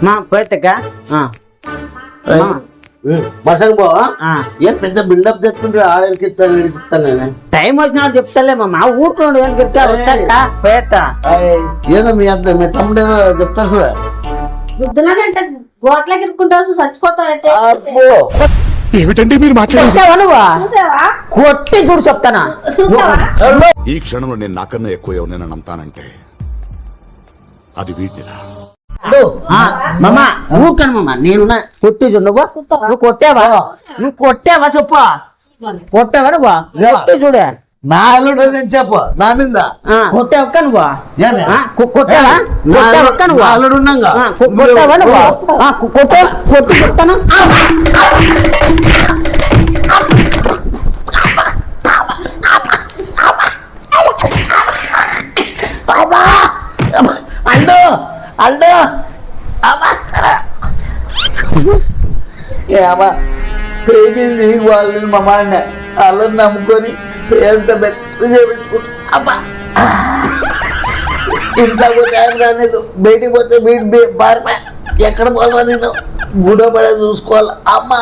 మా పోయేత్తక్క మసలు బావా ఏం పెద్ద బిల్డప్ తెచ్చుకుంటే ఆడకి ఇస్తాను నేను టైం వచ్చినప్పుడు చెప్తాలే మా ఊరుకోండి పోయేత్తా ఏదో మీ అంత మీ తమ్ముడు ఏదో చెప్తారు చూడ గుద్దులానంటే గోట్లకి ఇరుక్కుంటావు చచ్చిపోతావు ఏమిటండి మీరు చూసావా కొట్టి చూడు చెప్తానా చూస్తావా ఈ క్షణంలో నేను నాకన్నా ఎక్కువ ఎవరినైనా నమ్ముతానంటే అది వీటిరా. మామ ఊరుకాను మామ నేను కొట్టి చూడు నువ్వు కొట్టావా చెప్పు కొట్టావా నువ్వు కొట్టి చూడే నా అల్లుడు నేను చెప్పు నా మీద కొట్టావక్క నువ్వు కొట్టావా కొట్టావక్క నువ్వు అల్లుడు ఉన్నాగా కొట్టావా నువ్వు కొట్టి చెప్తాను అల్లు అల్లు ఏమా ప్రేమింది వాళ్ళని మా మాన్న వాళ్ళని నమ్ముకొని ఎంత మెత్తగా పెట్టుకుంటా అబ్బా ఇంట్లో పోతే ఆయన రాలేదు బయటికి పోతే వీడి బారిపోయా ఎక్కడ పోవాలా నేను గుడో పడే చూసుకోవాలి అమ్మా